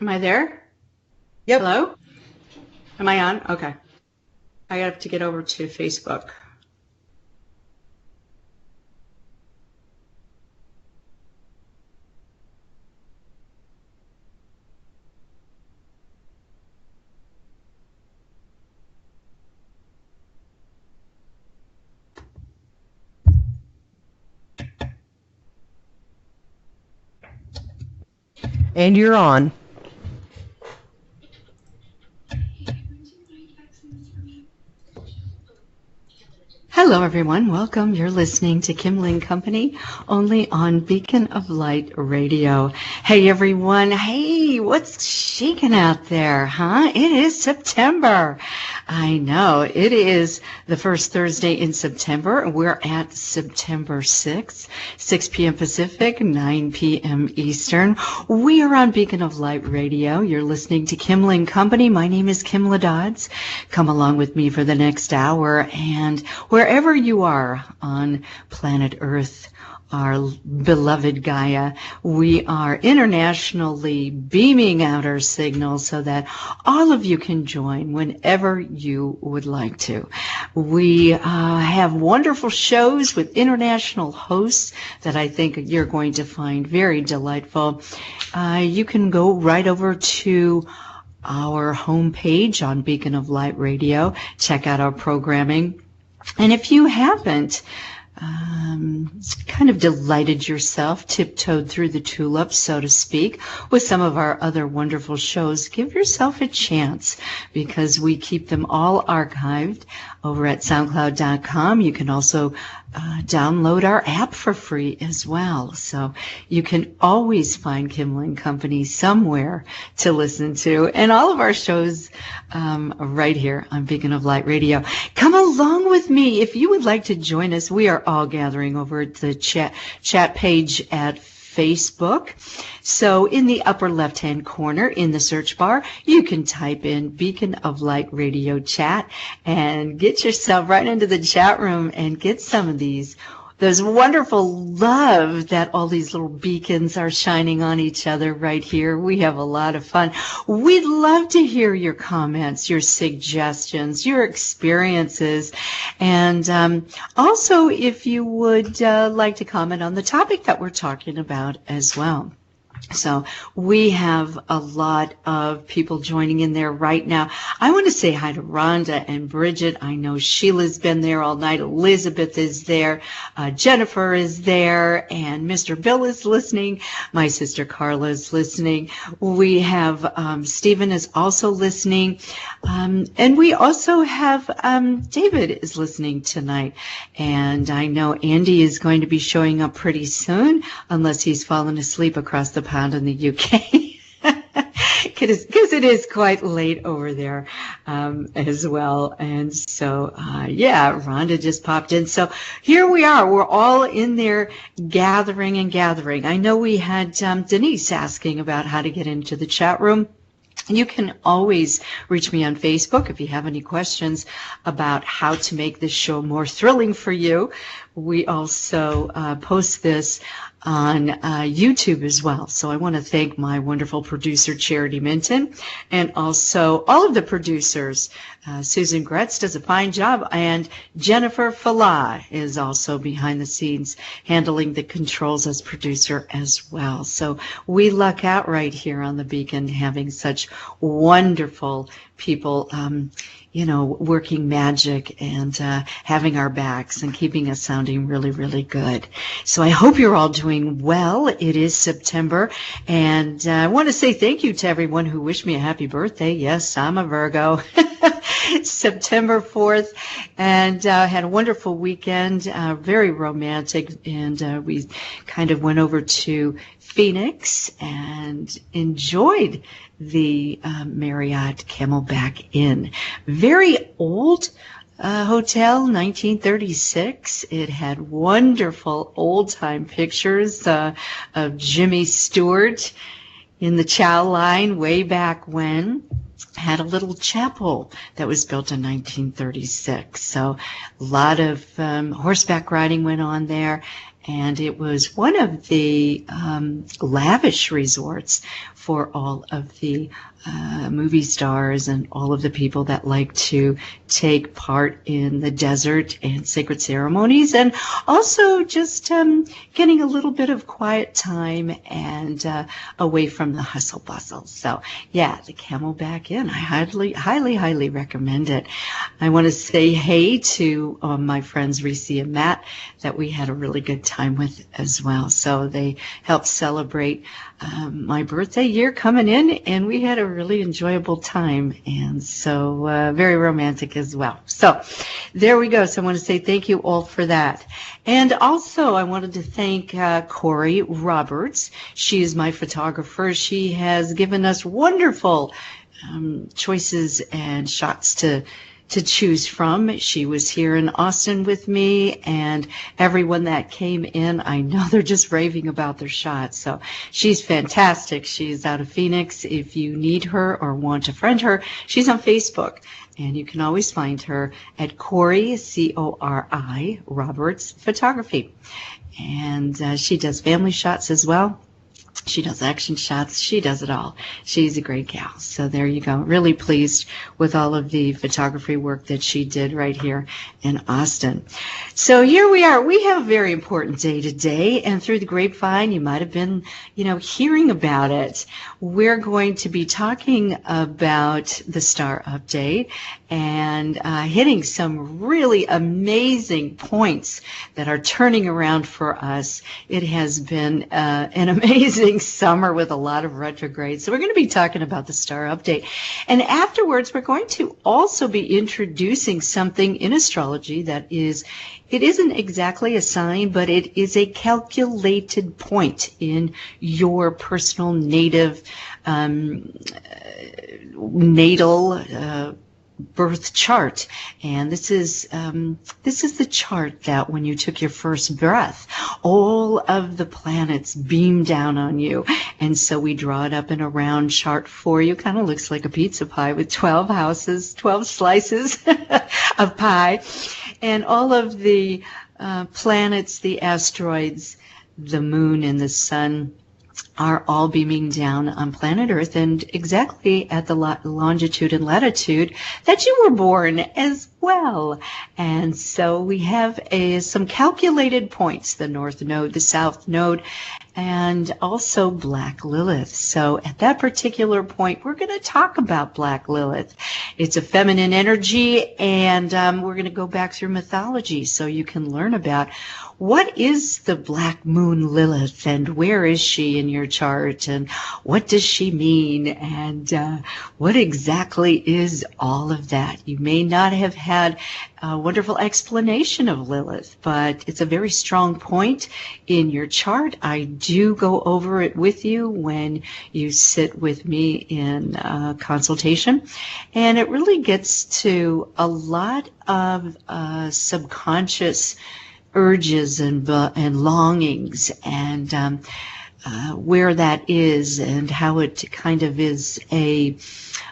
Am I there? Yep. Hello? Am I on? Okay. I have to get over to Facebook. And you're on. Hello, everyone. Welcome. You're listening to Kimla and Company, only on Beacon of Light Radio. Hey, everyone. Hey, what's shaking out there, huh? It is September. I know. It is the first Thursday in September. We're at September 6th, 6 p.m. Pacific, 9 p.m. Eastern. We are on Beacon of Light Radio. You're listening to Kimla and Company. My name is Kimla Dodds. Come along with me for the next hour, and wherever you are on planet Earth, our beloved Gaia, we are internationally beaming out our signal so that all of you can join whenever you would like to. We have wonderful shows with international hosts that I think you're going to find very delightful. You can go right over to our homepage on Beacon of Light Radio, check out our programming. And if you haven't kind of delighted yourself, tiptoed through the tulips, so to speak, with some of our other wonderful shows, give yourself a chance, because we keep them all archived over at SoundCloud.com. You can also download our app for free as well. So you can always find Kimla and Company somewhere to listen to. And all of our shows right here on Beacon of Light Radio. Come along with me. If you would like to join us, we are all gathering over at the chat page at Facebook. So in the upper left-hand corner in the search bar, you can type in Beacon of Light Radio Chat and get yourself right into the chat room and get some of those wonderful love that all these little beacons are shining on each other right here. We have a lot of fun. We'd love to hear your comments, your suggestions, your experiences, and also if you would like to comment on the topic that we're talking about as well. So we have a lot of people joining in there right now. I want to say hi to Rhonda and Bridget. I know Sheila's been there all night. Elizabeth is there. Jennifer is there. And Mr. Bill is listening. My sister Carla is listening. We have Stephen is also listening. And we also have David is listening tonight. And I know Andy is going to be showing up pretty soon, unless he's fallen asleep across the pond in the UK. Because it is quite late over there as well. And so, yeah, Rhonda just popped in. So here we are. We're all in there gathering and gathering. I know we had Denise asking about how to get into the chat room. You can always reach me on Facebook if you have any questions about how to make this show more thrilling for you. We also post this on YouTube as well. So I want to thank my wonderful producer, Charity Minton, and also all of the producers. Susan Gretz does a fine job, and Jennifer Falah is also behind the scenes handling the controls as producer as well. So we luck out right here on the Beacon having such wonderful people working magic and having our backs and keeping us sounding really, really good. So I hope you're all doing well. It is September, and I want to say thank you to everyone who wished me a happy birthday. Yes, I'm a Virgo. September 4th, and had a wonderful weekend, very romantic, and we kind of went over to Phoenix and enjoyed the Marriott Camelback Inn. Very old hotel, 1936. It had wonderful old-time pictures of Jimmy Stewart in the chow line way back when. Had a little chapel that was built in 1936. So a lot of horseback riding went on there. and it was one of the lavish resorts for all of the movie stars and all of the people that like to take part in the desert and sacred ceremonies, and also just getting a little bit of quiet time and away from the hustle bustle. So yeah, the Camelback Inn, I highly recommend it. I want to say hey to my friends Reese and Matt that we had a really good time with as well. So they helped celebrate my birthday year coming in, and we had a really enjoyable time, and so very romantic as well. So there we go. So I want to say thank you all for that. And also I wanted to thank Corey Roberts. She is my photographer. She has given us wonderful choices and shots to choose from. She was here in Austin with me, and everyone that came in, I know they're just raving about their shots. So she's fantastic. She's out of Phoenix. If you need her or want to friend her, she's on Facebook, and you can always find her at Corey, C-O-R-I, Roberts Photography. And she does family shots as well. She does action shots. She does it all. She's a great gal. So there you go. Really pleased with all of the photography work that she did right here in Austin. So here we are. We have a very important day today, and through the grapevine, you might have been, hearing about it. We're going to be talking about the star update and hitting some really amazing points that are turning around for us. It has been an amazing summer with a lot of retrogrades. So we're going to be talking about the star update. And afterwards, we're going to also be introducing something in astrology that it isn't exactly a sign, but it is a calculated point in your personal natal birth chart. And this is the chart that when you took your first breath, all of the planets beam down on you. And so we draw it up in a round chart for you. Kind of looks like a pizza pie with 12 houses, 12 slices of pie. And all of the planets, the asteroids, the moon and the sun are all beaming down on planet Earth, and exactly at the longitude and latitude that you were born as well. And so we have some calculated points, the North Node, the South Node, and also Black Lilith. So at that particular point, we're going to talk about Black Lilith. It's a feminine energy, and we're going to go back through mythology so you can learn about what is the Black Moon Lilith, and where is she in your chart, and what does she mean, and what exactly is all of that? You may not have had a wonderful explanation of Lilith, but it's a very strong point in your chart. I do go over it with you when you sit with me in consultation, and it really gets to a lot of subconscious urges and longings, and where that is, and how it kind of is a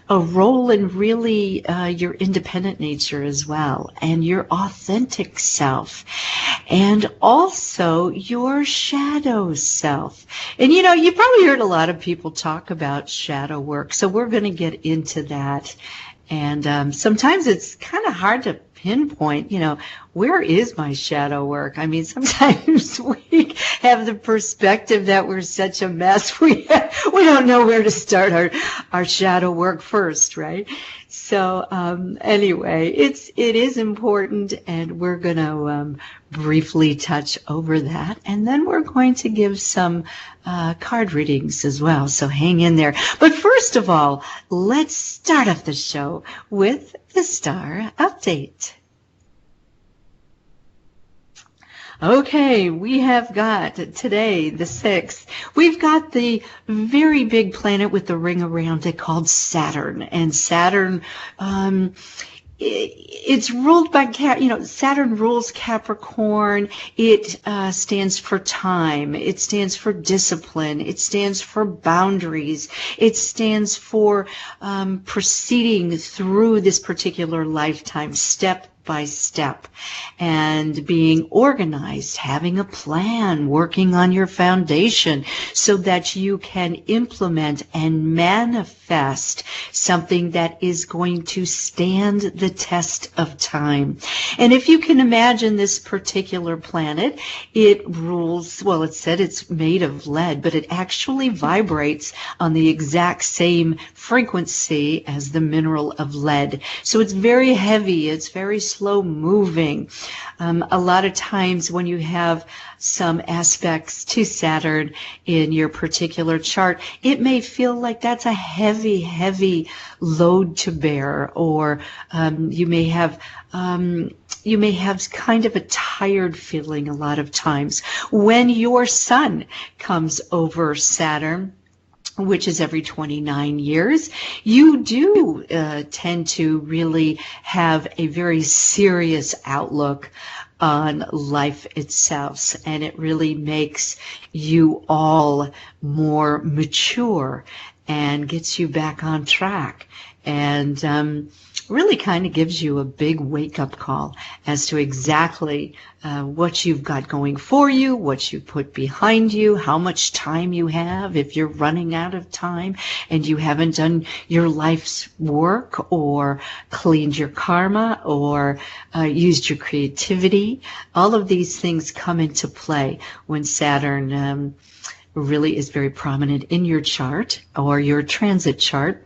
role in really your independent nature as well, and your authentic self, and also your shadow self. And you probably heard a lot of people talk about shadow work, so we're going to get into that. And sometimes it's kind of hard to pinpoint, where is my shadow work? I mean, sometimes we have the perspective that we're such a mess. We don't know where to start our shadow work first, right? So anyway, it is important, and we're going to briefly touch over that, and then we're going to give some card readings as well. So hang in there. But first of all, let's start off the show with the star update. Okay, we have got today, the 6th, we've got the very big planet with the ring around it called Saturn. And Saturn, it's ruled by, Saturn rules Capricorn. It stands for time. It stands for discipline. It stands for boundaries. It stands for proceeding through this particular lifetime step by step, and being organized, having a plan, working on your foundation so that you can implement and manifest something that is going to stand the test of time. And if you can imagine this particular planet, it rules, well, it said it's made of lead, but it actually vibrates on the exact same frequency as the mineral of lead. So it's very heavy, it's very slow moving. A lot of times when you have some aspects to Saturn in your particular chart, it may feel like that's a heavy, heavy load to bear, or you may have kind of a tired feeling a lot of times. When your sun comes over Saturn, which is every 29 years, you do tend to really have a very serious outlook on life itself, and it really makes you all more mature and gets you back on track, and really kind of gives you a big wake-up call as to exactly what you've got going for you, what you put behind you, how much time you have, if you're running out of time and you haven't done your life's work or cleaned your karma or used your creativity. All of these things come into play when Saturn really is very prominent in your chart or your transit chart.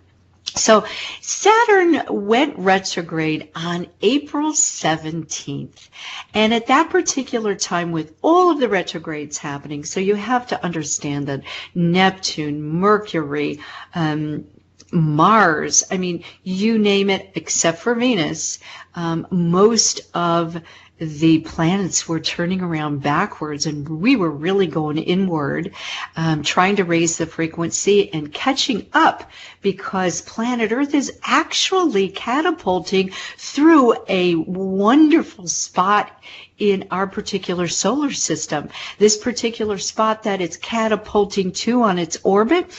So Saturn went retrograde on April 17th. And at that particular time, with all of the retrogrades happening, so you have to understand that Neptune, Mercury, Mars, I mean, you name it except for Venus, most of the planets were turning around backwards, and we were really going inward, trying to raise the frequency and catching up, because planet Earth is actually catapulting through a wonderful spot in our particular solar system. This particular spot that it's catapulting to on its orbit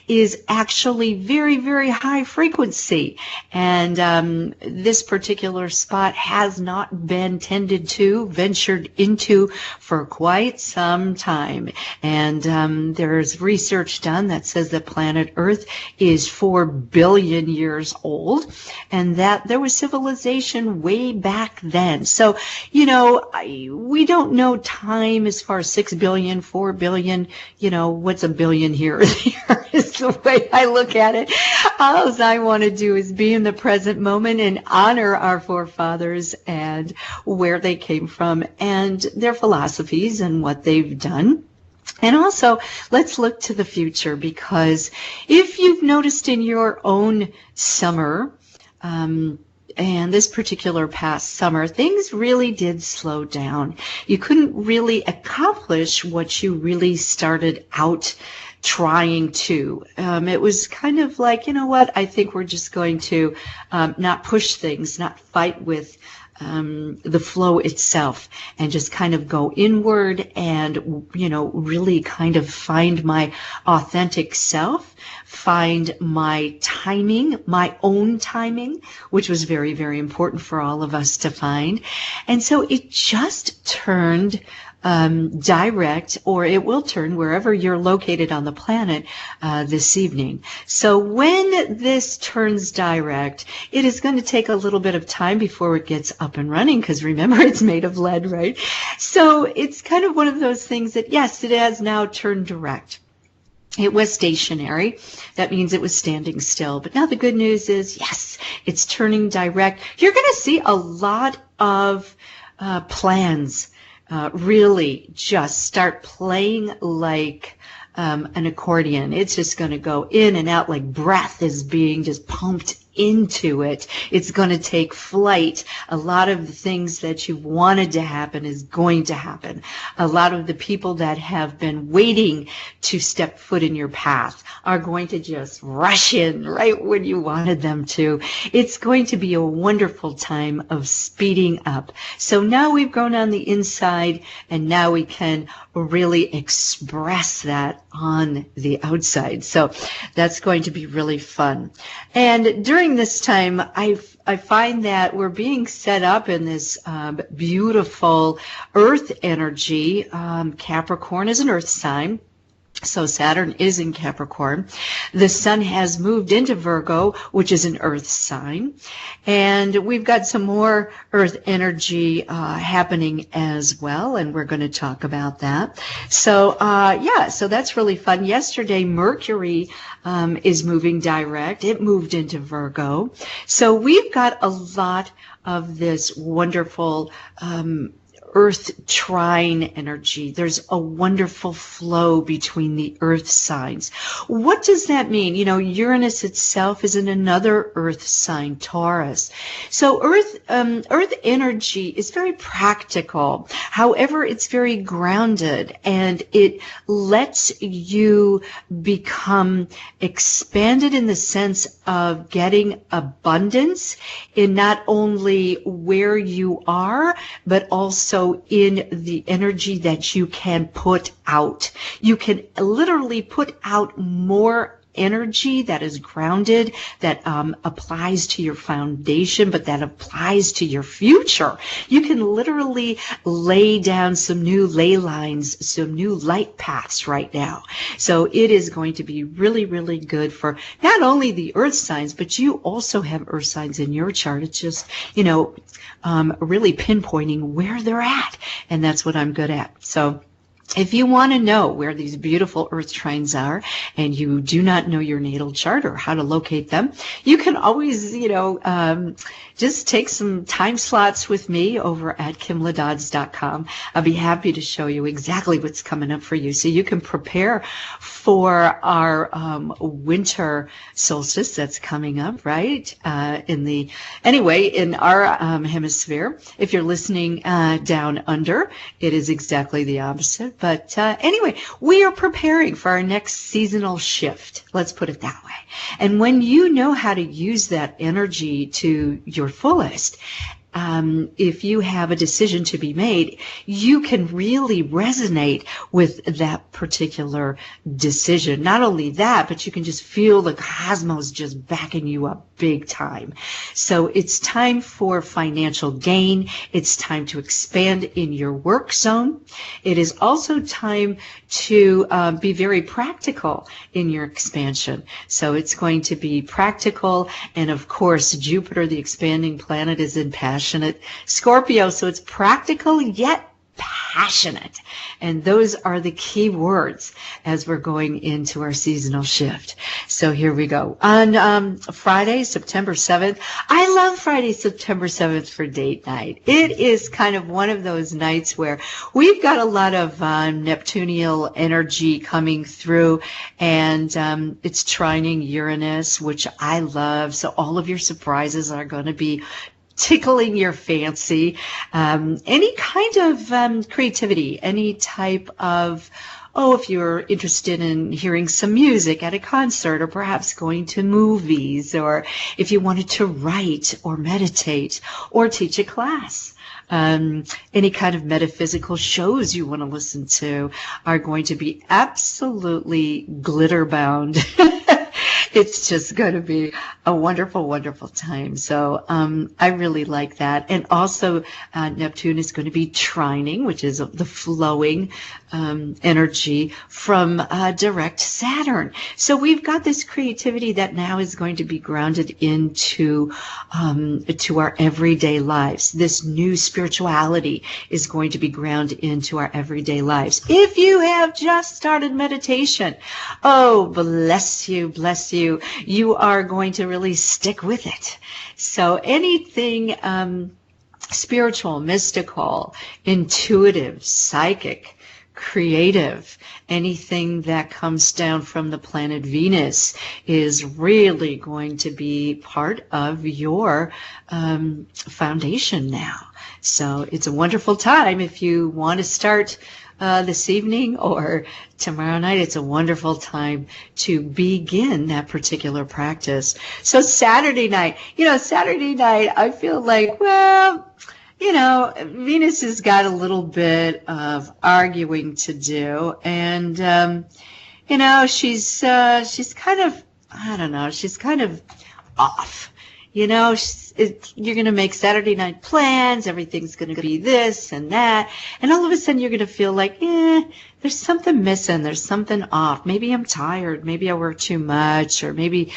is actually very, very high frequency. And this particular spot has not been ventured into for quite some time. And there's research done that says that planet Earth is 4 billion years old, and that there was civilization way back then. So, you know, we don't know time as far as 6 billion, 4 billion, you know, what's a billion here or there is the way I look at it. All I want to do is be in the present moment and honor our forefathers and where they came from and their philosophies and what they've done. And also, let's look to the future, because if you've noticed in your own summer, and this particular past summer, things really did slow down. You couldn't really accomplish what you really started out trying to. It was kind of like, you know what, I think we're just going to not push things, not fight with the flow itself, and just kind of go inward and, you know, really kind of find my authentic self, find my timing, my own timing, which was very, very important for all of us to find. And so it just turned direct, or it will turn wherever you're located on the planet this evening. So when this turns direct, it is going to take a little bit of time before it gets up and running, because remember, it's made of lead, right? So it's kind of one of those things that, yes, it has now turned direct. It was stationary. That means it was standing still. But now the good news is, yes, it's turning direct. You're going to see a lot of plans really just start playing like an accordion. It's just going to go in and out like breath is being just pumped into it. It's going to take flight. A lot of the things that you wanted to happen is going to happen. A lot of the people that have been waiting to step foot in your path are going to just rush in right when you wanted them to. It's going to be a wonderful time of speeding up. So now we've grown on the inside, and now we can really express that on the outside. So that's going to be really fun. And during during this time, I find that we're being set up in this beautiful earth energy. Capricorn is an earth sign. So Saturn is in Capricorn. The sun has moved into Virgo, which is an earth sign. And we've got some more earth energy happening as well, and we're going to talk about that. So, so that's really fun. Yesterday, Mercury is moving direct. It moved into Virgo. So we've got a lot of this wonderful earth trine energy. There's a wonderful flow between the earth signs. What does that mean? You know, Uranus itself is in another earth sign, Taurus. So earth energy is very practical. However, it's very grounded, and it lets you become expanded in the sense of getting abundance in not only where you are, but also in the energy that you can put out. You can literally put out more energy that is grounded, that applies to your foundation, but that applies to your future. You can literally lay down some new ley lines, some new light paths right now. So it is going to be really, really good for not only the earth signs, but you also have earth signs in your chart. It's just, really pinpointing where they're at. And that's what I'm good at. So if you want to know where these beautiful earth trines are and you do not know your natal chart or how to locate them, you can always, just take some time slots with me over at KimlaDodds.com. I'll be happy to show you exactly what's coming up for you so you can prepare for our winter solstice that's coming up, right? In our hemisphere. If you're listening down under, it is exactly the opposite. But anyway, we are preparing for our next seasonal shift. Let's put it that way. And when you know how to use that energy to your fullest, if you have a decision to be made, you can really resonate with that particular decision. Not only that, but you can just feel the cosmos just backing you up big time. So it's time for financial gain. It's time to expand in your work zone. It is also time to be very practical in your expansion. So it's going to be practical. And of course, Jupiter, the expanding planet, is in passionate Scorpio. So it's practical yet passionate. And those are the key words as we're going into our seasonal shift. So here we go. On Friday, September 7th, I love Friday, September 7th for date night. It is kind of one of those nights where we've got a lot of Neptunial energy coming through, and it's trining Uranus, which I love. So all of your surprises are going to be tickling your fancy. Any kind of creativity, any type of, if you're interested in hearing some music at a concert, or perhaps going to movies, or if you wanted to write or meditate or teach a class. Any kind of metaphysical shows you want to listen to are going to be absolutely glitter bound. It's just going to be a wonderful, wonderful time. So I really like that. And also Neptune is going to be trining, which is the flowing energy from direct Saturn. So we've got this creativity that now is going to be grounded into to our everyday lives. This new spirituality is going to be grounded into our everyday lives. If you have just started meditation, oh, bless you, bless you. You are going to really stick with it. So anything spiritual, mystical, intuitive, psychic, creative, anything that comes down from the planet Venus is really going to be part of your foundation now. So it's a wonderful time if you want to start this evening or tomorrow night. It's a wonderful time to begin that particular practice. So Saturday night, I feel like, Venus has got a little bit of arguing to do, and she's kind of, she's kind of off. you're going to make Saturday night plans. Everything's going to be this and that. And all of a sudden you're going to feel like, there's something missing. There's something off. Maybe I'm tired. Maybe I work too much, or maybe,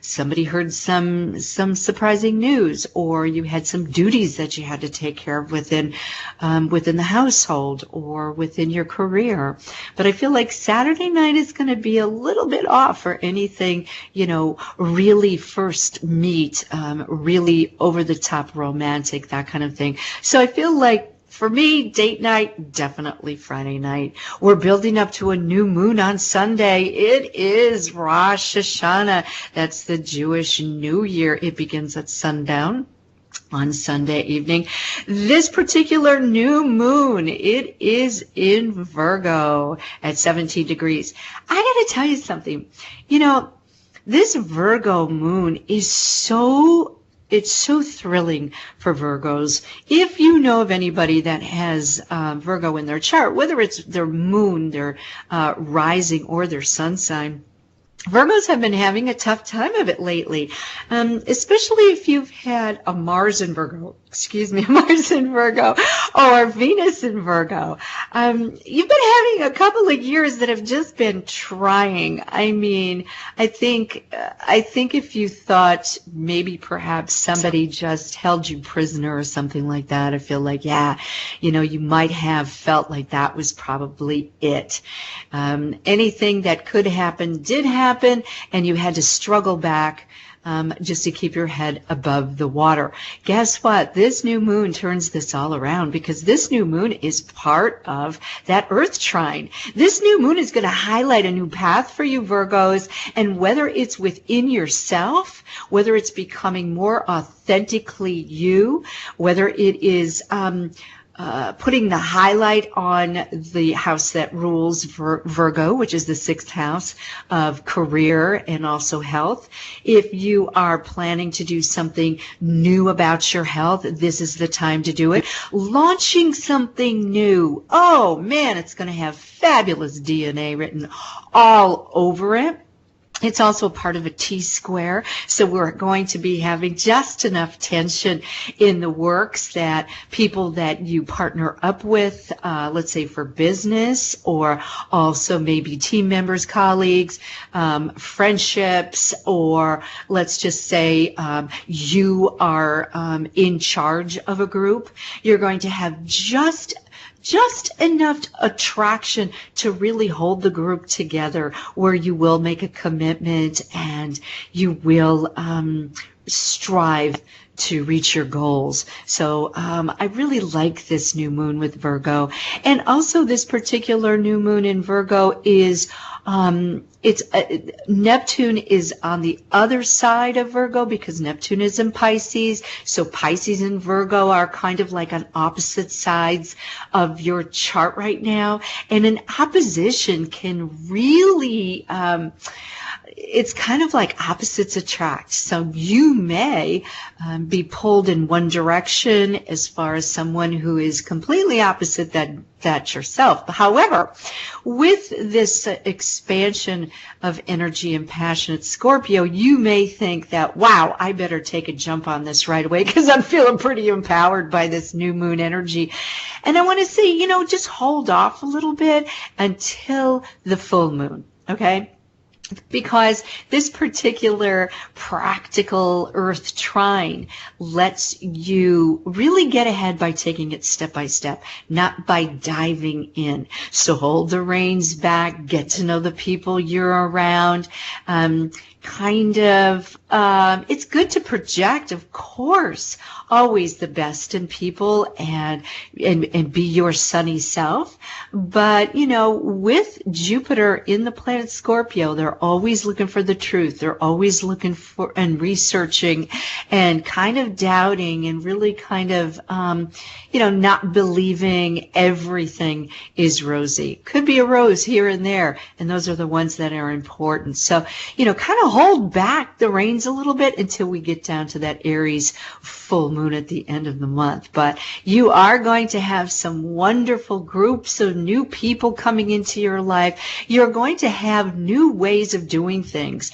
somebody heard some surprising news, or you had some duties that you had to take care of within the household or within your career. But I feel like Saturday night is going to be a little bit off for anything, really first meet, really over the top romantic, that kind of thing. So I feel like, for me, date night, definitely Friday night. We're building up to a new moon on Sunday. It is Rosh Hashanah. That's the Jewish New Year. It begins at sundown on Sunday evening. This particular new moon, it is in Virgo at 17 degrees. I got to tell you something. This Virgo moon is it's so thrilling for Virgos. If you know of anybody that has Virgo in their chart, whether it's their moon, their rising, or their sun sign, Virgos have been having a tough time of it lately, especially if you've had a Mars in Virgo, or Venus in Virgo. You've been having a couple of years that have just been trying. I mean, I think if you thought maybe perhaps somebody just held you prisoner or something like that, I feel like, you might have felt like that was probably it. Anything that could happen did happen, and you had to struggle back just to keep your head above the water. Guess what? This new moon turns this all around, because this new moon is part of that Earth trine. This new moon is going to highlight a new path for you, Virgos, and whether it's within yourself, whether it's becoming more authentically you, whether it is putting the highlight on the house that rules Virgo, which is the 6th house of career and also health. If you are planning to do something new about your health, this is the time to do it. Launching something new, oh man, it's going to have fabulous DNA written all over it. It's also part of a T-square, so we're going to be having just enough tension in the works that people that you partner up with, let's say for business, or also maybe team members, colleagues, friendships, or let's just say you are in charge of a group, you're going to have just enough attraction to really hold the group together, where you will make a commitment and you will strive to reach your goals. So I really like this new moon with Virgo. And also this particular new moon in Virgo is Neptune is on the other side of Virgo, because Neptune is in Pisces. So Pisces and Virgo are kind of like on opposite sides of your chart right now. And an opposition can really, it's kind of like opposites attract. So you may be pulled in one direction as far as someone who is completely opposite that yourself. However, with this expansion of energy and passionate Scorpio, you may think that, wow, I better take a jump on this right away, because I'm feeling pretty empowered by this new moon energy. And I want to say, just hold off a little bit until the full moon, okay? Because this particular practical Earth trine lets you really get ahead by taking it step by step, not by diving in. So hold the reins back, get to know the people you're around, it's good to project, of course, always the best in people and be your sunny self. But, with Jupiter in the planet Scorpio, they're always looking for the truth. They're always looking for and researching and kind of doubting and really kind of, not believing everything is rosy. Could be a rose here and there, and those are the ones that are important. So, kind of hold back the reins things a little bit until we get down to that Aries full moon at the end of the month. But you are going to have some wonderful groups of new people coming into your life. You're going to have new ways of doing things.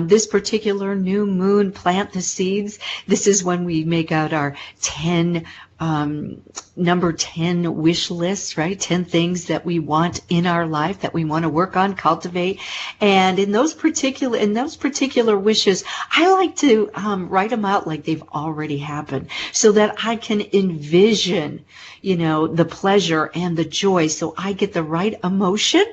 This particular new moon, plant the seeds. This is when we make out our 10 number 10 wish lists, right? 10 things that we want in our life, that we want to work on, cultivate. And in those particular wishes, I like to write them out like they've already happened, so that I can envision, the pleasure and the joy, so I get the right emotion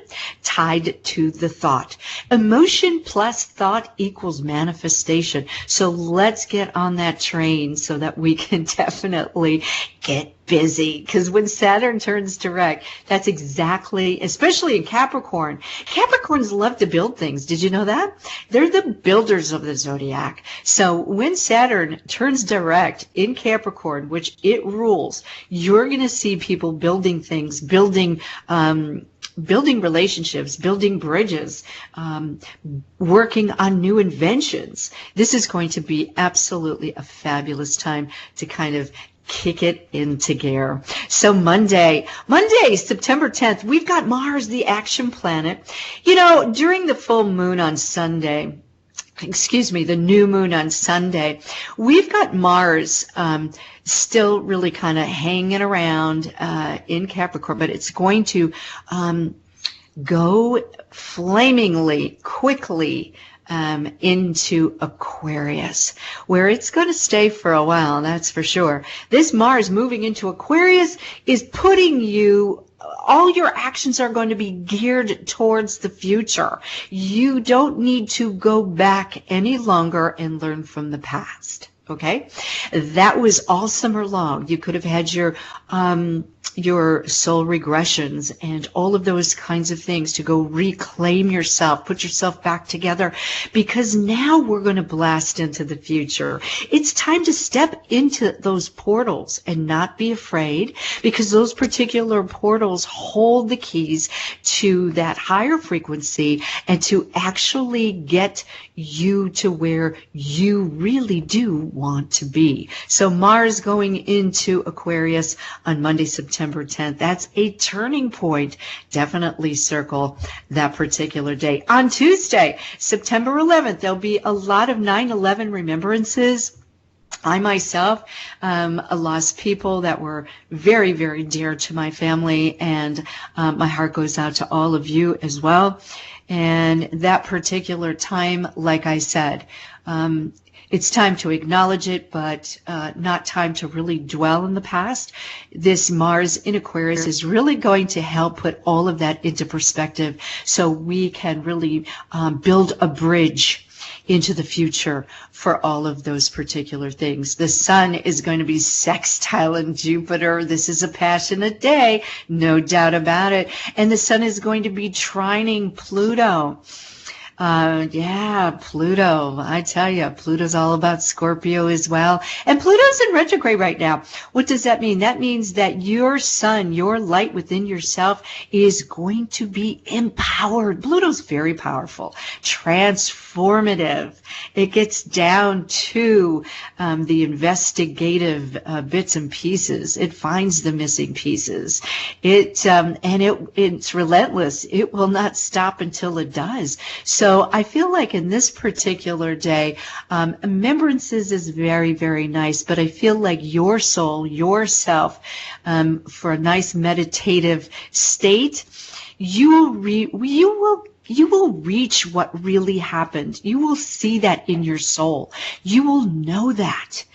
tied to the thought. Emotion plus thought equals manifestation. So let's get on that train so that we can definitely get busy, because when Saturn turns direct, that's exactly, especially in Capricorn. Capricorns love to build things. Did you know that? They're the builders of the zodiac. So when Saturn turns direct in Capricorn, which it rules, you're going to see people building things, building relationships, building bridges, working on new inventions. This is going to be absolutely a fabulous time to kind of kick it into gear. So Monday, September 10th, we've got Mars, the action planet. During the full moon on Sunday, the new moon on Sunday, we've got Mars still really kind of hanging around in Capricorn, but it's going to go flamingly quickly into Aquarius, where it's going to stay for a while, that's for sure. This Mars moving into Aquarius is putting you, all your actions are going to be geared towards the future. You don't need to go back any longer and learn from the past. Okay, that was all summer long. You could have had your soul regressions and all of those kinds of things to go reclaim yourself, put yourself back together, because now we're going to blast into the future. It's time to step into those portals and not be afraid, because those particular portals hold the keys to that higher frequency and to actually get you to where you really do want to be. So Mars going into Aquarius on Monday, September 10th. That's a turning point. Definitely circle that particular day. On Tuesday, September 11th, there'll be a lot of 9/11 remembrances. I myself lost people that were very, very dear to my family, and my heart goes out to all of you as well. And that particular time, like I said, it's time to acknowledge it, but not time to really dwell in the past. This Mars in Aquarius is really going to help put all of that into perspective, so we can really build a bridge into the future for all of those particular things. The sun is going to be sextiling Jupiter. This is a passionate day, no doubt about it. And the sun is going to be trining Pluto. Pluto. I tell you, Pluto's all about Scorpio as well. And Pluto's in retrograde right now. What does that mean? That means that your sun, your light within yourself, is going to be empowered. Pluto's very powerful, transformative. It gets down to the investigative bits and pieces. It finds the missing pieces. It's relentless. It will not stop until it does. So I feel like in this particular day, remembrances is very, very nice, but I feel like your soul, yourself, for a nice meditative state, you will reach what really happened. You will see that in your soul. You will know that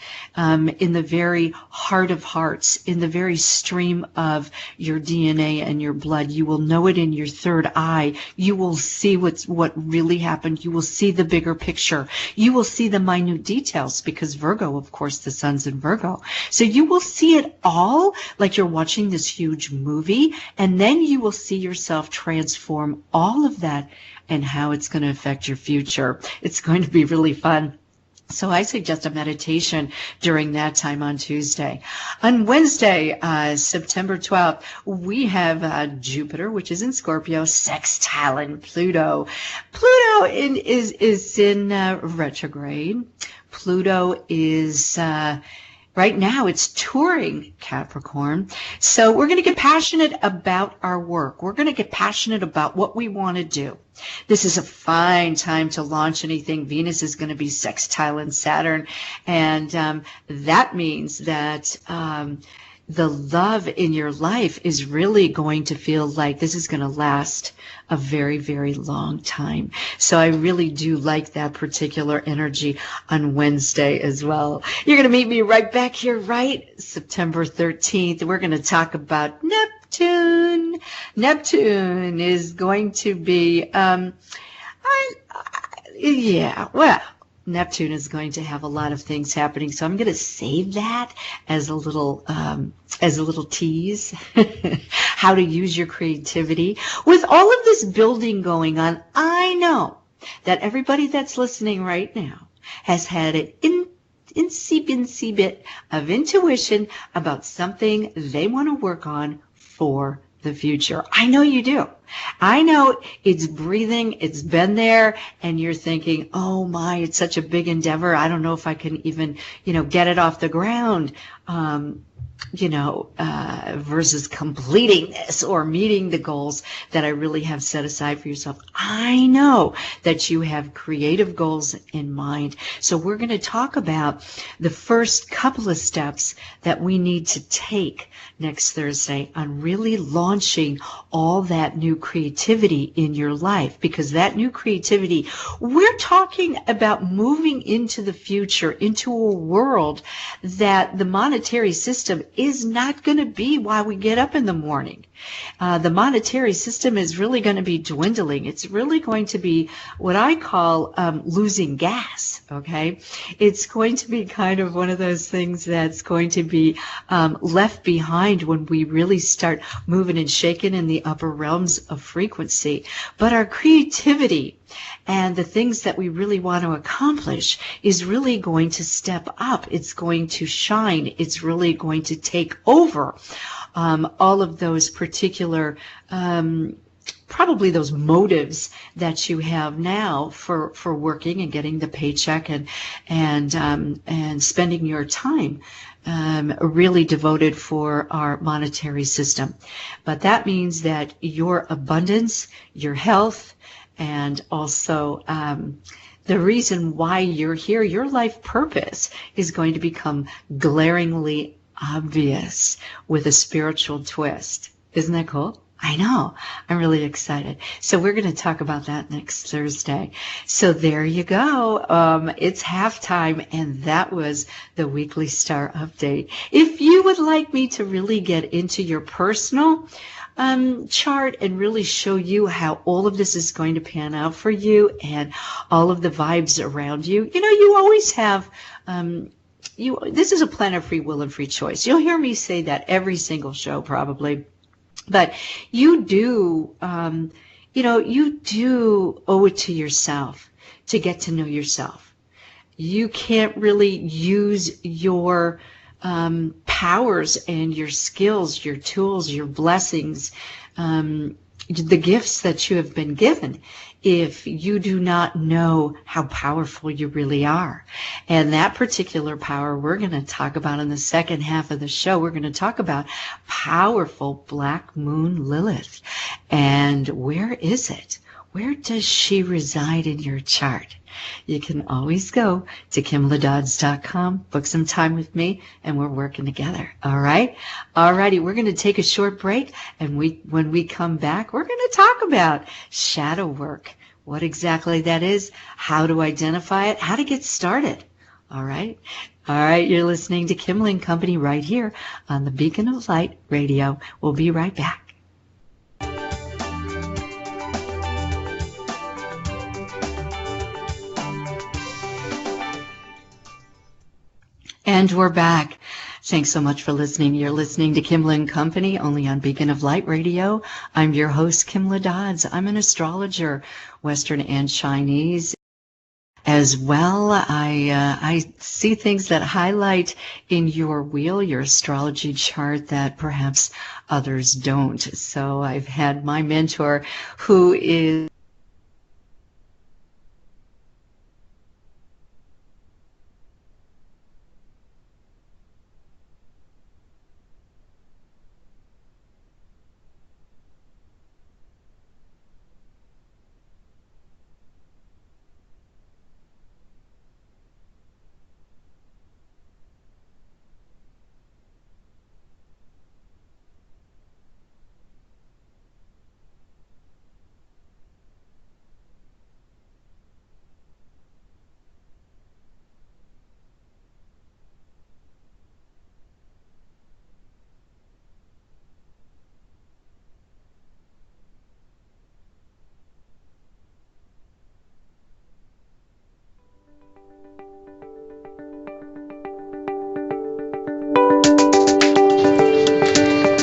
in the very heart of hearts, in the very stream of your DNA and your blood. You will know it in your third eye. You will see what really happened. You will see the bigger picture. You will see the minute details, because Virgo, of course, the sun's in Virgo. So you will see it all like you're watching this huge movie, and then you will see yourself transform all of that and how it's going to affect your future. It's going to be really fun. So I suggest a meditation during that time on Tuesday. On Wednesday, September 12th, we have Jupiter, which is in Scorpio, sextiling Pluto. Pluto is in retrograde. Pluto is right now, it's touring Capricorn. So we're going to get passionate about our work. We're going to get passionate about what we want to do. This is a fine time to launch anything. Venus is going to be sextiling Saturn. And that means that the love in your life is really going to feel like this is going to last a very, very long time. So I really do like that particular energy on Wednesday as well. You're going to meet me right back here, right? September 13th. We're going to talk about Neptune. Neptune is going to be, Neptune is going to have a lot of things happening, so I'm going to save that as a little tease. How to use your creativity with all of this building going on. I know that everybody that's listening right now has had an incy bit of intuition about something they want to work on for the future. I know you do. I know it's breathing, it's been there, and you're thinking, oh my, it's such a big endeavor. I don't know if I can even, get it off the ground. Versus completing this or meeting the goals that I really have set aside for yourself. I know that you have creative goals in mind. So we're going to talk about the first couple of steps that we need to take next Thursday on really launching all that new creativity in your life, because that new creativity, we're talking about moving into the future, into a world that the monetary system is not going to be why we get up in the morning. The monetary system is really going to be dwindling. It's really going to be what I call losing gas, okay? It's going to be kind of one of those things that's going to be left behind when we really start moving and shaking in the upper realms of frequency. But our creativity and the things that we really want to accomplish is really going to step up. It's going to shine. It's really going to take over all of those particular probably those motives that you have now for working and getting the paycheck and spending your time really devoted for our monetary system. But that means that your abundance, your health, and also the reason why you're here, your life purpose, is going to become glaringly obvious with a spiritual twist. Isn't that cool? I know. I'm really excited. So we're going to talk about that next Thursday. So there you go. It's halftime, and that was the weekly star update. If you would like me to really get into your personal chart and really show you how all of this is going to pan out for you and all of the vibes around you, you always have this is a planet of free will and free choice. You'll hear me say that every single show probably. But you do, you do owe it to yourself to get to know yourself. You can't really use your powers and your skills, your tools, your blessings, the gifts that you have been given, if you do not know how powerful you really are. And that particular power we're going to talk about in the second half of the show. We're going to talk about powerful Black Moon Lillith. And where is it? Where does she reside in your chart? You can always go to KimlaDodds.com, book some time with me, and we're working together. All right? All righty. We're going to take a short break, and when we come back, we're going to talk about shadow work, what exactly that is, how to identify it, how to get started. All right? All right. You're listening to Kimla and Company right here on the Beacon of Light Radio. We'll be right back. And we're back. Thanks so much for listening. You're listening to Kimla and Company, only on Beacon of Light Radio. I'm your host, Kimla Dodds. I'm an astrologer, Western and Chinese. as well. I see things that highlight in your wheel, your astrology chart, that perhaps others don't. So I've had my mentor, who is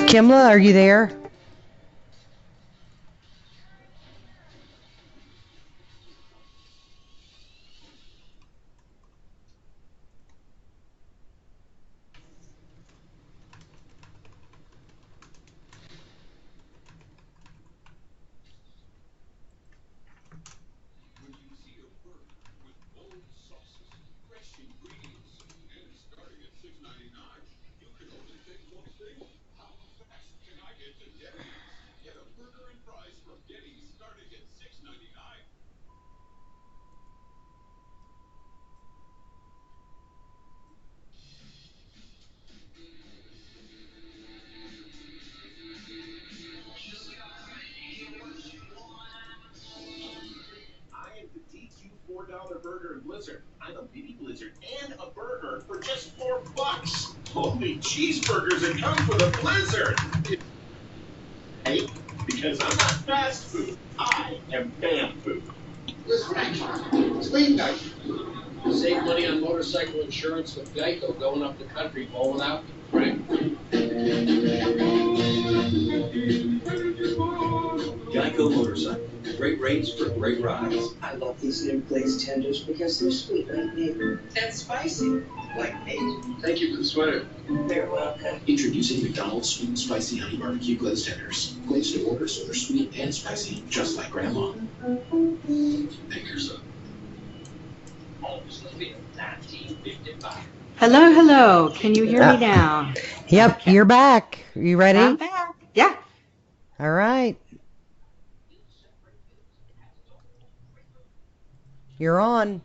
Kimla, are you there? $4 burger and blizzard. I'm a mini blizzard and a burger for just $4. Holy cheeseburgers, it comes with a blizzard. Hey, because I'm not fast food. I am BAM food. It's clean night. Save money on motorcycle insurance with Geico going up the country bowling out. Right. Geico Motorcycle. Great rates for great rides. I love these new glazed tenders because they're sweet like meat and spicy like meat. Thank you for the sweater. They're welcome. Introducing McDonald's Sweet and Spicy Honey Barbecue Glazed Tenders. Glazed to order so they're sweet and spicy, just like Grandma. Make yourself. hello, hello. Can you hear me now? Yep, Okay. you're back. Are you ready? I'm back. Yeah. All right. You're on.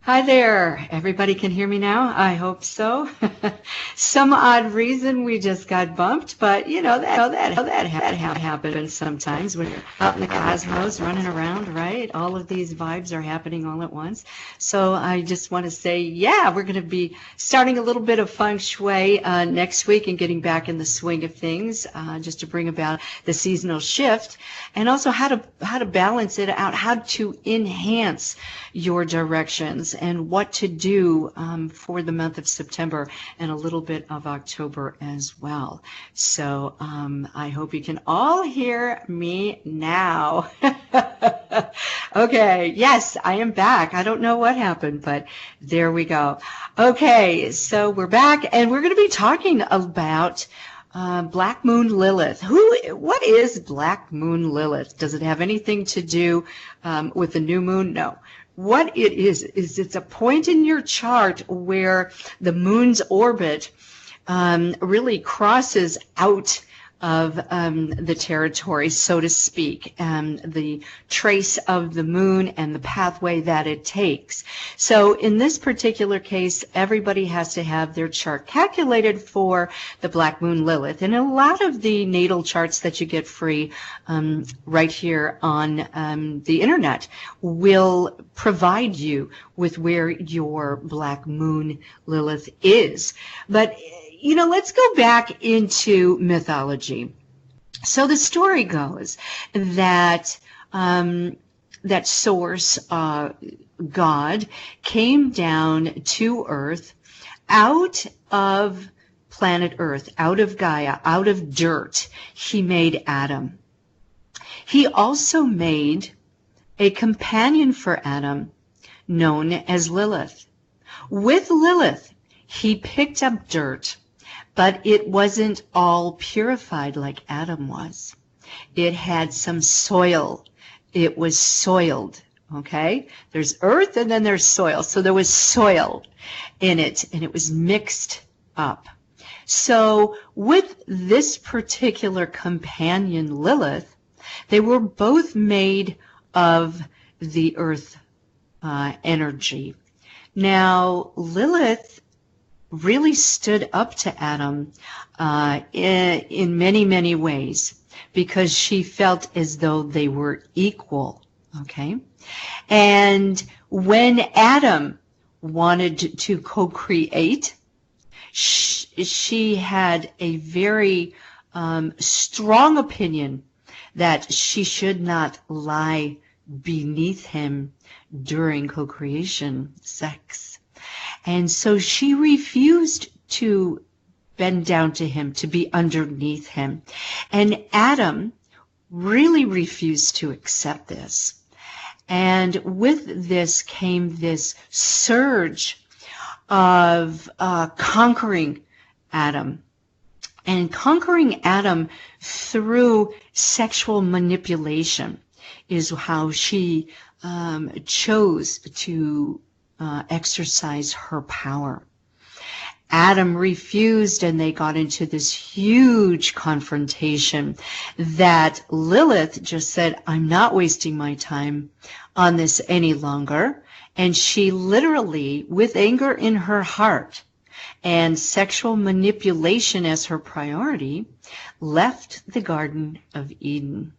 Hi there. Everybody can hear me now? I hope so. Some odd reason we just got bumped, but you know that happens sometimes when you're out in the cosmos running around, right? All of these vibes are happening all at once. So I just want to say, yeah, we're going to be starting a little bit of feng shui next week and getting back in the swing of things, just to bring about the seasonal shift, and also how to balance it out, how to enhance your directions and what to do for the month of September and a little bit of October as well. So I hope you can all hear me now. Okay, yes, I am back. I don't know what happened, but there we go. Okay, so we're back and we're going to be talking about Black Moon Lilith. What is Black Moon Lilith? Does it have anything to do with the new moon? No. What it is it's a point in your chart where the moon's orbit really crosses out of the territory, so to speak, the trace of the moon and the pathway that it takes. So in this particular case, everybody has to have their chart calculated for the Black Moon Lilith. And a lot of the natal charts that you get free right here on the internet will provide you with where your Black Moon Lilith is. But you know, let's go back into mythology. So the story goes that that source, God, came down to Earth out of planet Earth, out of Gaia, out of dirt. He made Adam. He also made a companion for Adam known as Lilith. With Lilith, he picked up dirt, but it wasn't all purified like Adam was. It had some soil. It was soiled, okay? There's earth and then there's soil. So there was soil in it, and it was mixed up. So with this particular companion, Lilith, they were both made of the earth energy. Now, Lilith really stood up to Adam in many, many ways, because she felt as though they were equal, okay? And when Adam wanted to co-create, she had a very strong opinion that she should not lie beneath him during co-creation sex. And so she refused to bend down to him, to be underneath him. And Adam really refused to accept this. And with this came this surge of conquering Adam. And conquering Adam through sexual manipulation is how she chose to exercise her power. Adam refused, and they got into this huge confrontation that Lilith just said, I'm not wasting my time on this any longer. And she literally, with anger in her heart and sexual manipulation as her priority, left the Garden of Eden.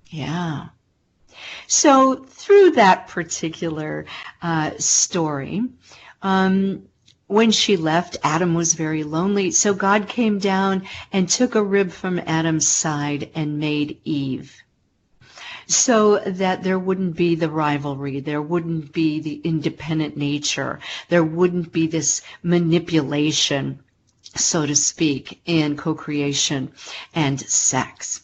Yeah. So through that particular story, when she left, Adam was very lonely. So God came down and took a rib from Adam's side and made Eve, so that there wouldn't be the rivalry, there wouldn't be the independent nature, there wouldn't be this manipulation, so to speak, in co-creation and sex.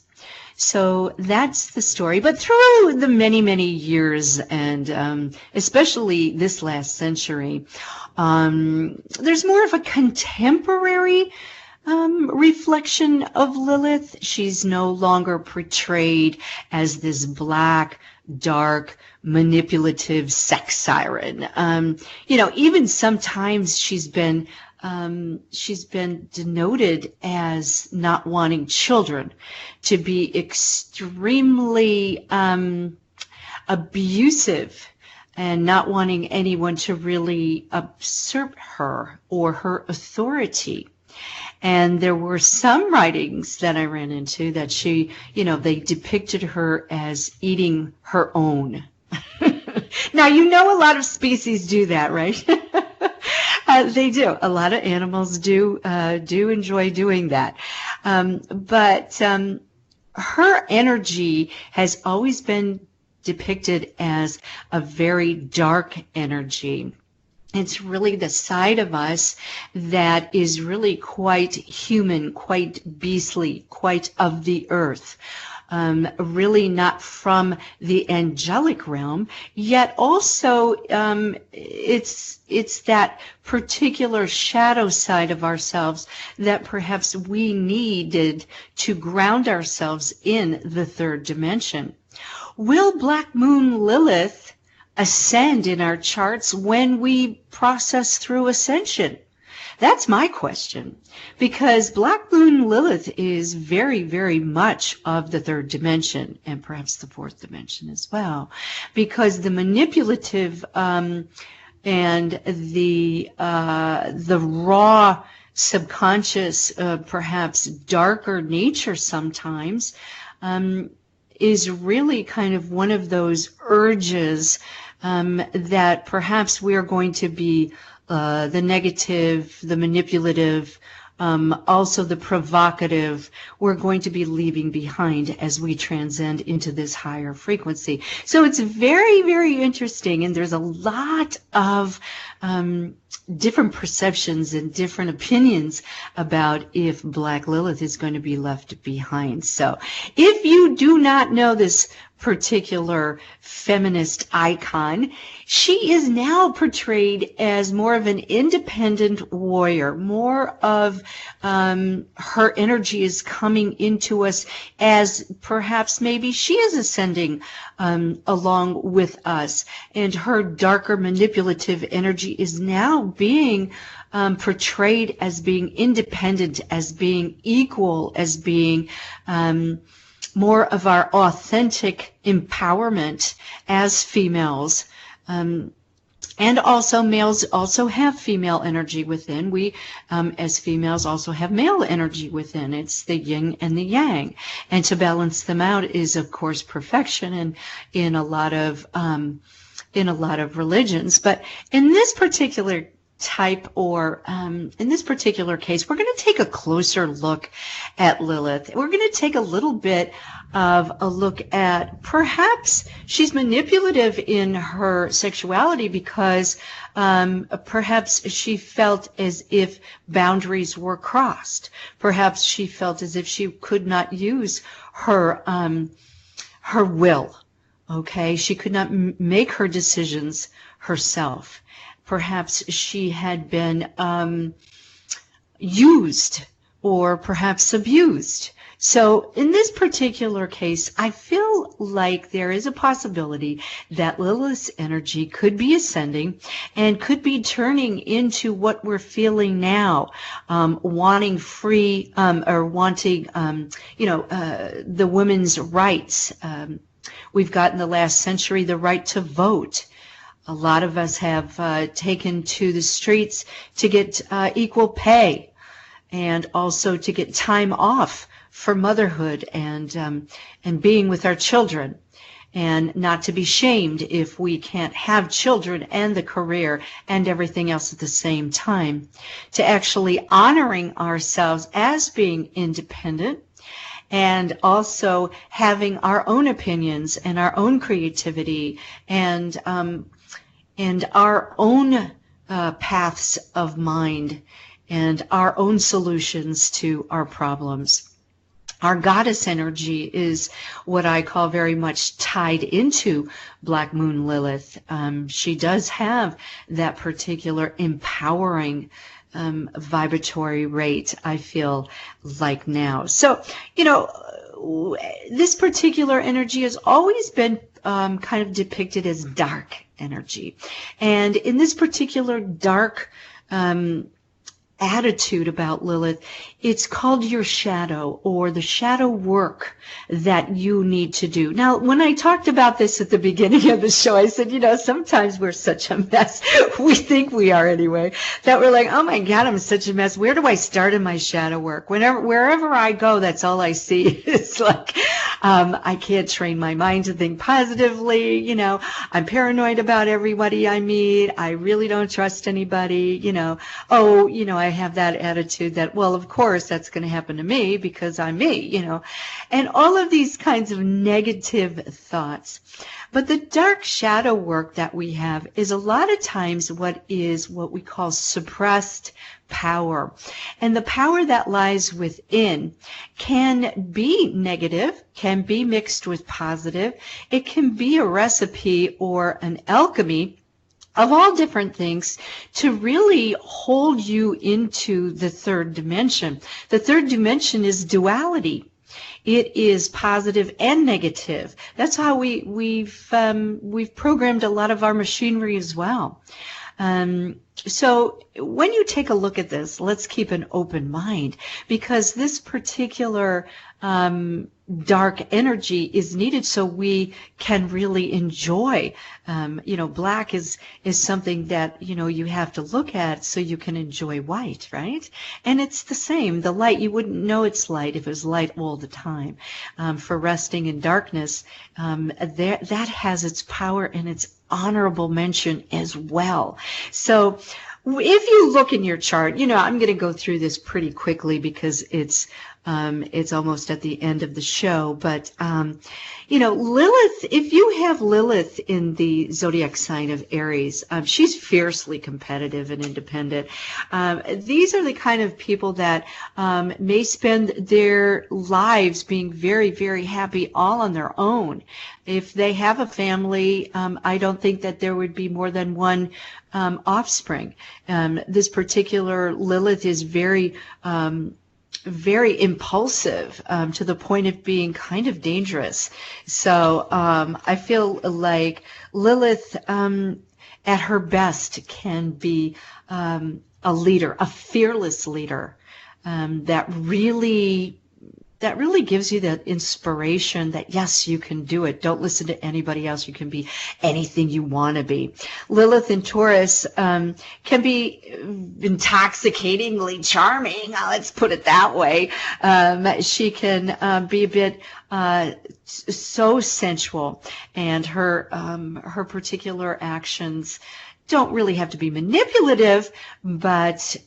So that's the story. But through the many, many years, and especially this last century, there's more of a contemporary reflection of Lilith. She's no longer portrayed as this black, dark, manipulative sex siren. Even sometimes she's been denoted as not wanting children, to be extremely abusive, and not wanting anyone to really usurp her or her authority. And there were some writings that I ran into that she, they depicted her as eating her own. Now, a lot of species do that, right? They do. A lot of animals do enjoy doing that. But her energy has always been depicted as a very dark energy. It's really the side of us that is really quite human, quite beastly, quite of the earth. Really not from the angelic realm, yet also it's that particular shadow side of ourselves that perhaps we needed to ground ourselves in the third dimension. Will Black Moon Lilith ascend in our charts when we process through ascension? That's my question, because Black Moon Lilith is very, very much of the third dimension, and perhaps the fourth dimension as well, because the manipulative and the raw subconscious, perhaps darker nature sometimes, is really kind of one of those urges that perhaps we are going to be the negative, the manipulative, also the provocative, we're going to be leaving behind as we transcend into this higher frequency. So it's very, very interesting, and there's a lot of different perceptions and different opinions about if Black Lilith is going to be left behind. So if you do not know this particular feminist icon, she is now portrayed as more of an independent warrior. More of her energy is coming into us as perhaps maybe she is ascending along with us, and her darker manipulative energy is now being portrayed as being independent, as being equal, as being more of our authentic empowerment as females. And also males also have female energy within. We, as females, also have male energy within. It's the yin and the yang. And to balance them out is, of course, perfection and in a lot of religions. But in this particular type, or in this particular case, we're going to take a closer look at Lilith. We're going to take a little bit of a look at perhaps she's manipulative in her sexuality because perhaps she felt as if boundaries were crossed. Perhaps she felt as if she could not use her will. Okay, she could not make her decisions herself. Perhaps she had been used or perhaps abused. So in this particular case, I feel like there is a possibility that Lilith's energy could be ascending and could be turning into what we're feeling now, wanting free or wanting, the women's rights. We've got in the last century the right to vote. A lot of us have taken to the streets to get equal pay and also to get time off for motherhood and being with our children, and not to be shamed if we can't have children and the career and everything else at the same time, to actually honoring ourselves as being independent and also having our own opinions and our own creativity and our own paths of mind and our own solutions to our problems. Our goddess energy is what I call very much tied into Black Moon Lilith. She does have that particular empowering vibratory rate, I feel like now. So, this particular energy has always been kind of depicted as dark energy. And in this particular dark attitude about Lilith, it's called your shadow, or the shadow work that you need to do. Now, when I talked about this at the beginning of the show, I said, sometimes we're such a mess. We think we are anyway, that we're like, oh my God, I'm such a mess. Where do I start in my shadow work? Wherever I go, that's all I see. It's like, I can't train my mind to think positively. I'm paranoid about everybody I meet. I really don't trust anybody. I have that attitude that, well, of course that's going to happen to me because I'm me, and all of these kinds of negative thoughts. But the dark shadow work that we have is a lot of times what we call suppressed power. And the power that lies within can be negative, can be mixed with positive. It can be a recipe or an alchemy of all different things to really hold you into the third dimension. The third dimension is duality. It is positive and negative. That's how we've programmed a lot of our machinery as well. So when you take a look at this, let's keep an open mind, because this particular dark energy is needed so we can really enjoy. Black is something that, you have to look at so you can enjoy white, right? And it's the same. The light, you wouldn't know it's light if it was light all the time. For resting in darkness, that has its power and its honorable mention as well. So if you look in your chart, I'm going to go through this pretty quickly because it's It's almost at the end of the show, but Lilith, if you have Lilith in the zodiac sign of Aries, she's fiercely competitive and independent. These are the kind of people that may spend their lives being very, very happy all on their own. If they have a family, I don't think that there would be more than one offspring. This particular Lilith is very impulsive, to the point of being kind of dangerous. So I feel like Lilith at her best can be a leader, a fearless leader, that really gives you that inspiration that, yes, you can do it. Don't listen to anybody else. You can be anything you want to be. Lilith in Taurus can be intoxicatingly charming. Let's put it that way. She can be a bit so sensual, and her particular actions don't really have to be manipulative, but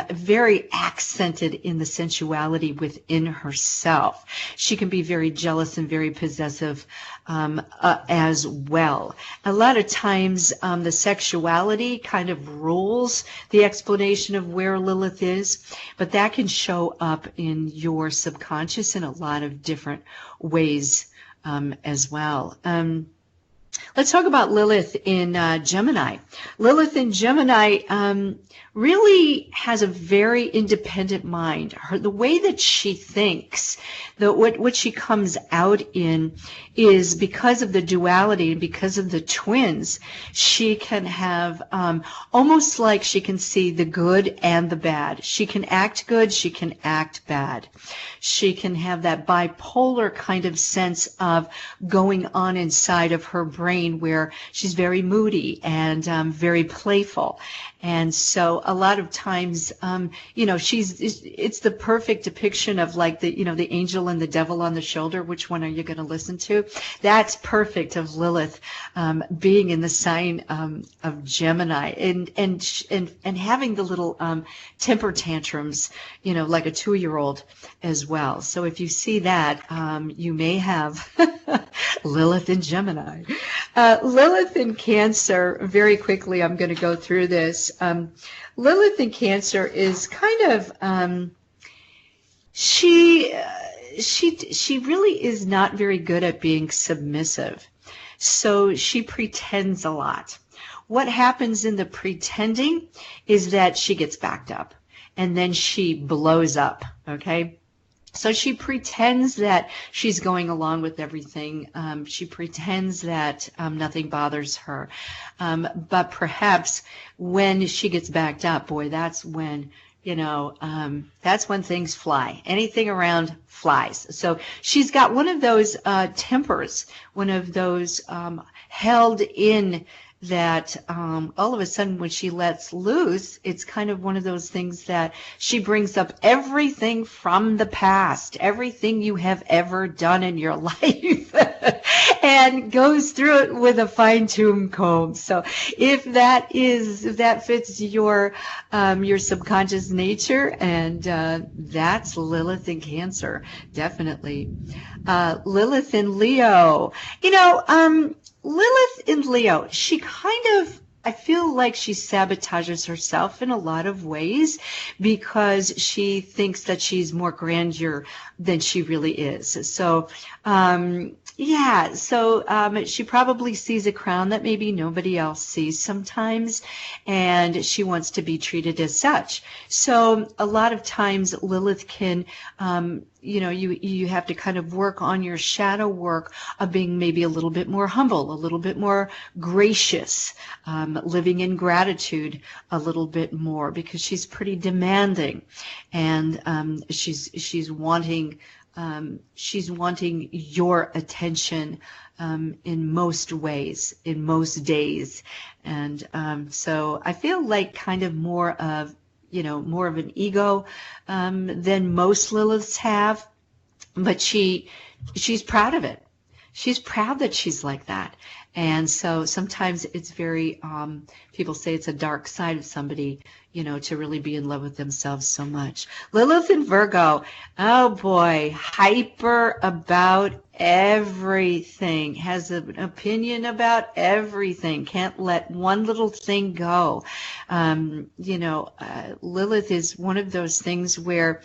very accented in the sensuality within herself. She can be very jealous and very possessive as well. A lot of times the sexuality kind of rules the explanation of where Lilith is, but that can show up in your subconscious in a lot of different ways as well. Let's talk about Lilith in Gemini. Lilith in Gemini really has a very independent mind. The way that she thinks, what she comes out in is because of the duality and because of the twins, she can have almost like she can see the good and the bad. She can act good, she can act bad. She can have that bipolar kind of sense of going on inside of her brain where she's very moody and very playful. And so a lot of times, it's the perfect depiction of like the angel and the devil on the shoulder. Which one are you going to listen to? That's perfect of Lilith being in the sign of Gemini and having the little temper tantrums, like a 2-year-old as well. So if you see that, you may have Lilith in Gemini. Lilith in Cancer, very quickly, I'm going to go through this. Lilith in Cancer is kind of, she really is not very good at being submissive. So she pretends a lot. What happens in the pretending is that she gets backed up and then she blows up, okay? So she pretends that she's going along with everything. She pretends that nothing bothers her. But perhaps when she gets backed up, boy, that's when things fly. Anything around flies. So she's got one of those tempers, one of those held in that all of a sudden when she lets loose, it's kind of one of those things that she brings up everything from the past, everything you have ever done in your life, and goes through it with a fine-tooth comb. So if that fits your subconscious nature, and that's Lilith in Cancer, definitely. Lilith in Leo, Lilith in Leo, she kind of, I feel like she sabotages herself in a lot of ways because she thinks that she's more grandeur than she really is. So, she probably sees a crown that maybe nobody else sees sometimes, and she wants to be treated as such. So a lot of times Lilith can, you have to kind of work on your shadow work of being maybe a little bit more humble, a little bit more gracious, living in gratitude a little bit more, because she's pretty demanding, and she's wanting your attention in most ways, in most days. And so I feel like kind of more of an ego than most Liliths have, but she's proud of it. she's proud that she's like that. And so sometimes it's very, people say it's a dark side of somebody, to really be in love with themselves so much. Lilith and Virgo, oh boy, hyper about everything, has an opinion about everything, can't let one little thing go. Lilith is one of those things where,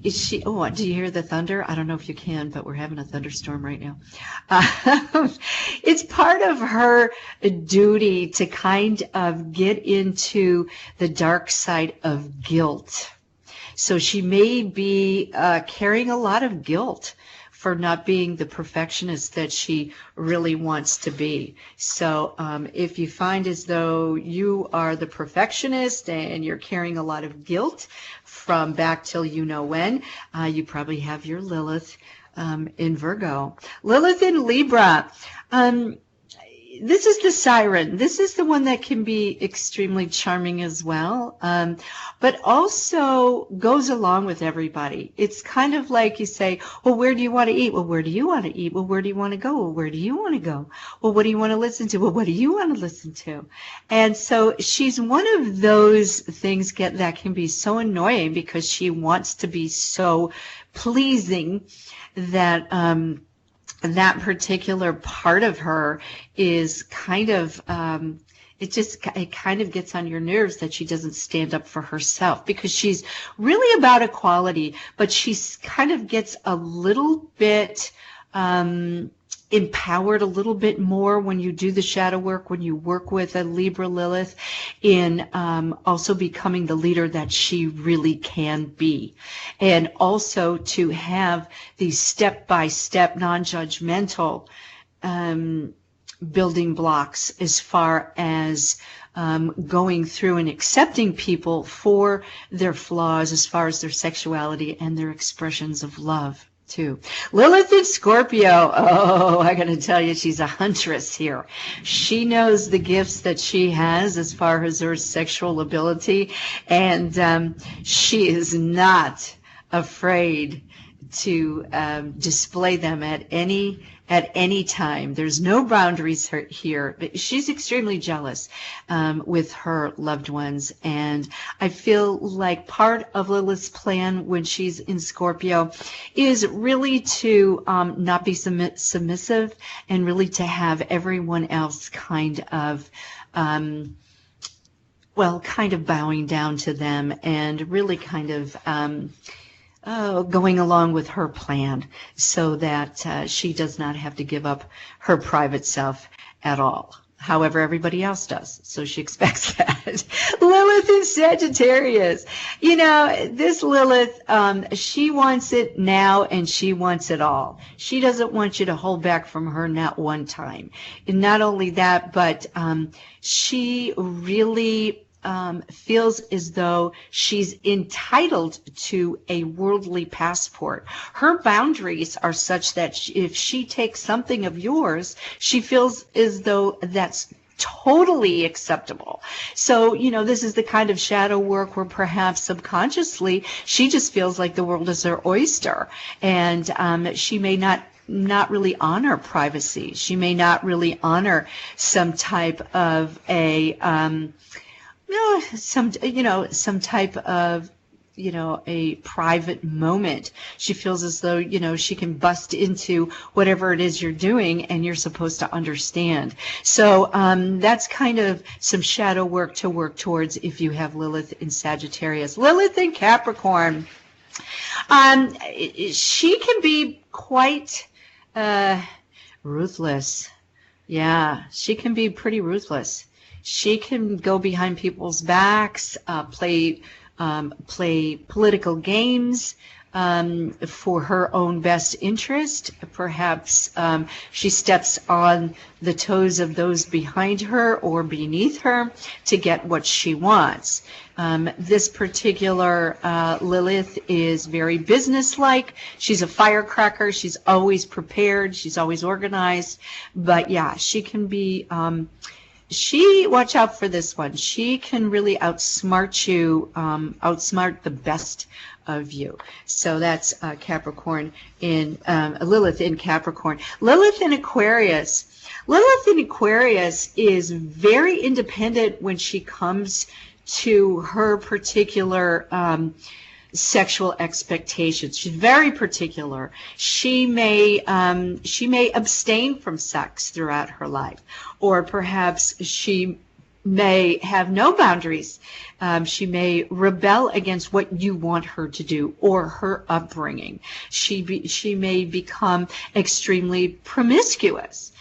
is she? Oh, do you hear the thunder? I don't know if you can, but we're having a thunderstorm right now. It's part of her duty to kind of get into the dark side of guilt. So she may be carrying a lot of guilt for not being the perfectionist that she really wants to be. So if you find as though you are the perfectionist and you're carrying a lot of guilt from back till you know when, you probably have your Lilith in Virgo. Lilith in Libra. This is the siren. This is the one that can be extremely charming as well, but also goes along with everybody. It's kind of like you say, well, where do you want to eat? Well, where do you want to eat? Well, where do you want to go? Well, where do you want to go? Well, what do you want to listen to? Well, what do you want to listen to? And so she's one of those things that can be so annoying because she wants to be so pleasing that that particular part of her is kind of it kind of gets on your nerves that she doesn't stand up for herself, because she's really about equality, but she's kind of gets a little bit empowered a little bit more when you do the shadow work, when you work with a Libra Lilith, in also becoming the leader that she really can be. And also to have these step-by-step, non-judgmental building blocks as far as going through and accepting people for their flaws, as far as their sexuality and their expressions of love too. Lilith in Scorpio. Oh, I gotta tell you, she's a huntress here. She knows the gifts that she has as far as her sexual ability, and she is not afraid to display them at any time. There's no boundaries here. But she's extremely jealous with her loved ones, and I feel like part of Lilith's plan when she's in Scorpio is really to not be submissive, and really to have everyone else kind of bowing down to them, and really kind of going along with her plan, so that she does not have to give up her private self at all. However, everybody else does, so she expects that. Lilith in Sagittarius. This Lilith, she wants it now, and she wants it all. She doesn't want you to hold back from her not one time. And not only that, but she really feels as though she's entitled to a worldly passport. Her boundaries are such that if she takes something of yours, she feels as though that's totally acceptable. So, this is the kind of shadow work where perhaps subconsciously she just feels like the world is her oyster, and she may not really honor privacy. She may not really honor some type of some type of, a private moment. She feels as though, she can bust into whatever it is you're doing, and you're supposed to understand. So that's kind of some shadow work to work towards if you have Lilith in Sagittarius. Lilith in Capricorn. She can be quite ruthless. Yeah, she can be pretty ruthless. She can go behind people's backs, play political games for her own best interest. Perhaps she steps on the toes of those behind her or beneath her to get what she wants. This particular Lilith is very businesslike. She's a firecracker. She's always prepared. She's always organized. But yeah, she can be... watch out for this one. She can really outsmart you, outsmart the best of you. So that's Capricorn in Lilith in Capricorn. Lilith in Aquarius. Lilith in Aquarius is very independent when she comes to her particular sexual expectations. She's very particular. She may abstain from sex throughout her life, or perhaps she may have no boundaries. She may rebel against what you want her to do or her upbringing. She may become extremely promiscuous.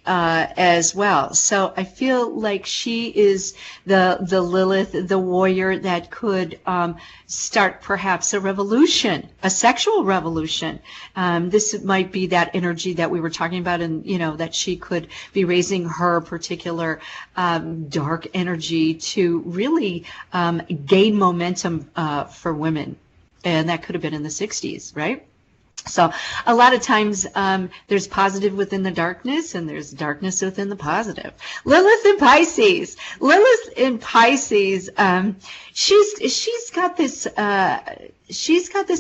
As well. So I feel like she is the Lilith, the warrior that could start perhaps a revolution, a sexual revolution. This might be that energy that we were talking about, and that she could be raising her particular dark energy to really gain momentum for women. And that could have been in the 60s, right? So a lot of times there's positive within the darkness, and there's darkness within the positive. Lilith in Pisces. Lilith in Pisces. She's got this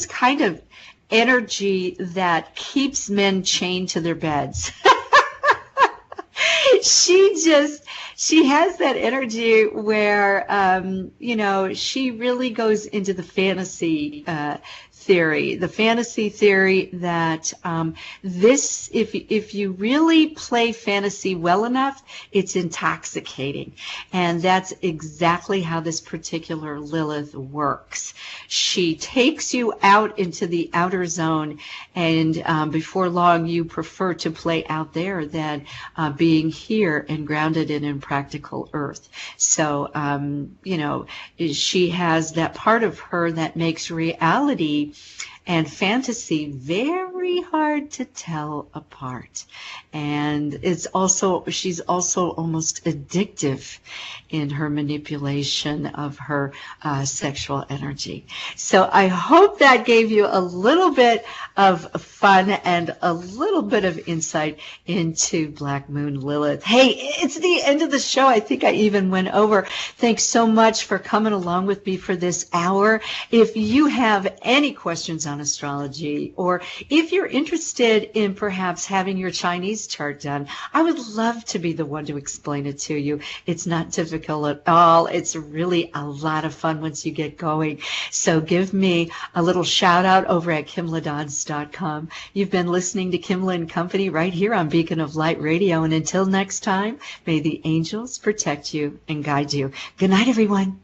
kind of energy that keeps men chained to their beds. She has that energy where she really goes into the fantasy theory, that this, if you really play fantasy well enough, it's intoxicating. And that's exactly how this particular Lilith works. She takes you out into the outer zone, and before long you prefer to play out there than being here and grounded in impractical earth. So she has that part of her that makes reality and fantasy very hard to tell apart. And she's also almost addictive in her manipulation of her sexual energy. So I hope that gave you a little bit of fun and a little bit of insight into Black Moon Lilith. Hey, it's the end of the show. I think I even went over. Thanks so much for coming along with me for this hour. If you have any questions on astrology, or if you're interested in perhaps having your Chinese chart done, I would love to be the one to explain it to you. It's not difficult at all. It's really a lot of fun once you get going. So give me a little shout out over at KimlaDodds.com. You've been listening to Kimla and Company right here on Beacon of Light Radio. And until next time, may the angels protect you and guide you. Good night, everyone.